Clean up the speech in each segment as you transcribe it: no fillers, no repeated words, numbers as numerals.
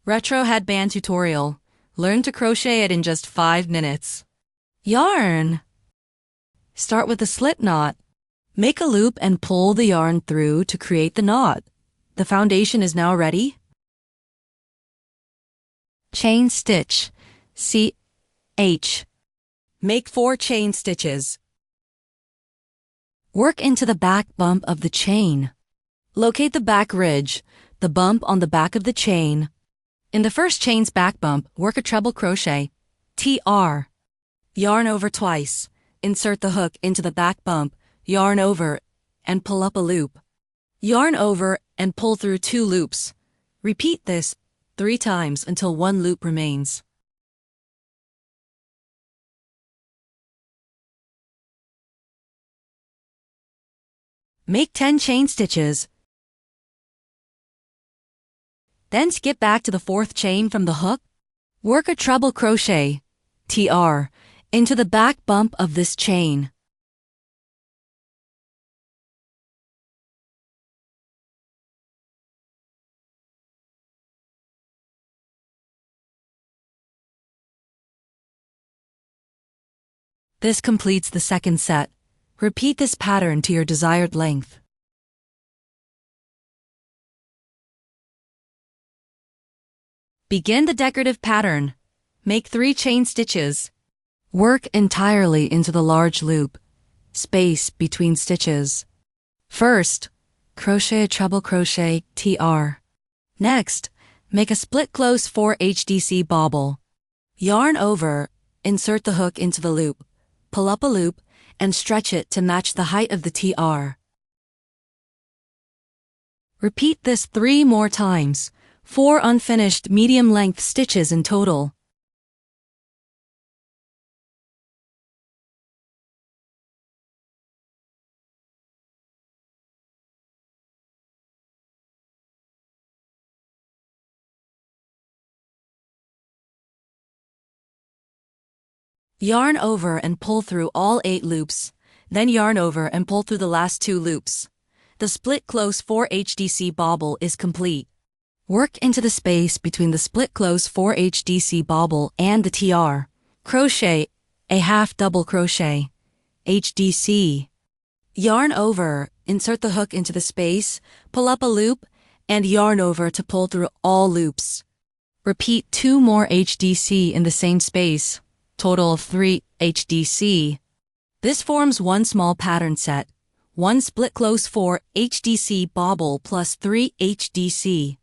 Retro Headband Tutorial. Learn to crochet it in just 5 minutes. Yarn. Start with a slip knot. Make a loop and pull the yarn through to create the knot. The foundation is now ready. Chain stitch. CH. Make 4 chain stitches. Work into the back bump of the chain. Locate the back ridge, the bump on the back of the chain. In the first chain's back bump, work a treble crochet, TR. Yarn over twice. Insert the hook into the back bump, yarn over, and pull up a loop. Yarn over and pull through 2 loops. Repeat this 3 times until 1 loop remains. Make 10 chain stitches. Then skip back to the 4th chain from the hook. Work a treble crochet, TR, into the back bump of this chain. This completes the second set. Repeat this pattern to your desired length. Begin the decorative pattern. Make 3 chain stitches. Work entirely into the large loop. Space between stitches. First, crochet a treble crochet, TR. Next, make a split close 4 HDC bobble. Yarn over, insert the hook into the loop. Pull up a loop, and stretch it to match the height of the TR. Repeat this 3 more times, 4 unfinished medium-length stitches in total. Yarn over and pull through all 8 loops, then yarn over and pull through the last 2 loops. The split close 4 HDC bobble is complete. Work into the space between the split close 4 HDC bobble and the TR. Crochet a half double crochet, HDC. Yarn over, insert the hook into the space, pull up a loop, and yarn over to pull through all loops. Repeat 2 more HDC in the same space. Total of 3 HDC. This forms 1 small pattern set. 1 split close 4 HDC bobble plus 3 HDC.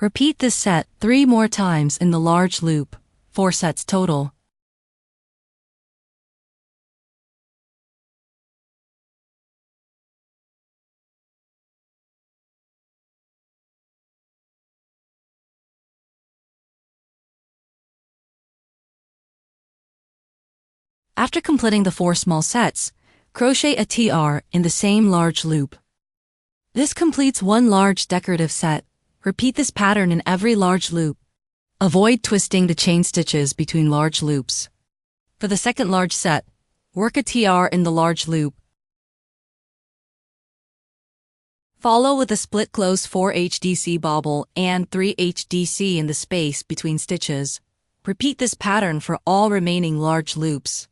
Repeat this set 3 more times in the large loop. 4 sets total. After completing the 4 small sets, crochet a TR in the same large loop. This completes 1 large decorative set. Repeat this pattern in every large loop. Avoid twisting the chain stitches between large loops. For the second large set, work a TR in the large loop. Follow with a split close 4 HDC bobble and 3 HDC in the space between stitches. Repeat this pattern for all remaining large loops.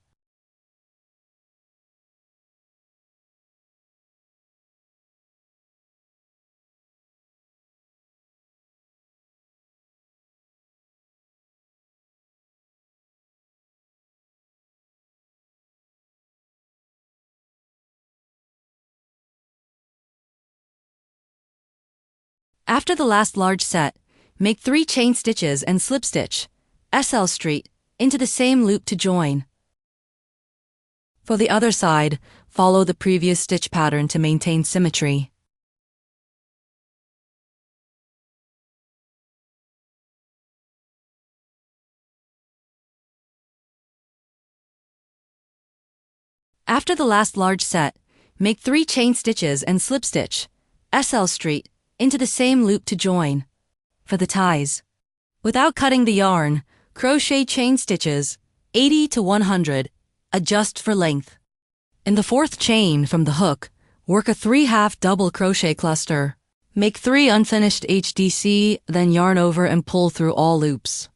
After the last large set, make 3 chain stitches and slip stitch, SL street, into the same loop to join. For the other side, follow the previous stitch pattern to maintain symmetry. After the last large set, make 3 chain stitches and slip stitch, SL street, into the same loop to join. For the ties, without cutting the yarn, crochet chain stitches 80 to 100, adjust for length. In the 4th chain from the hook, work a 3/2 double crochet cluster. Make 3 unfinished HDC, then yarn over and pull through all loops.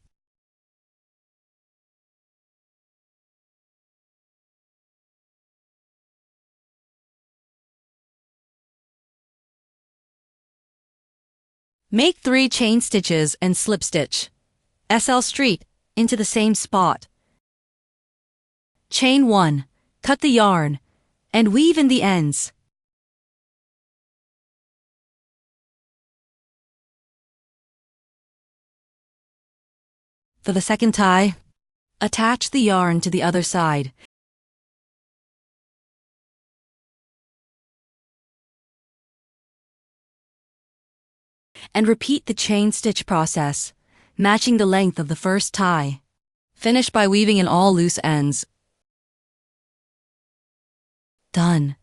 Make 3 chain stitches and slip stitch SL street into the same spot. Chain 1, cut the yarn, and weave in the ends. For the second tie, attach the yarn to the other side. And repeat the chain stitch process, matching the length of the first tie. Finish by weaving in all loose ends. Done.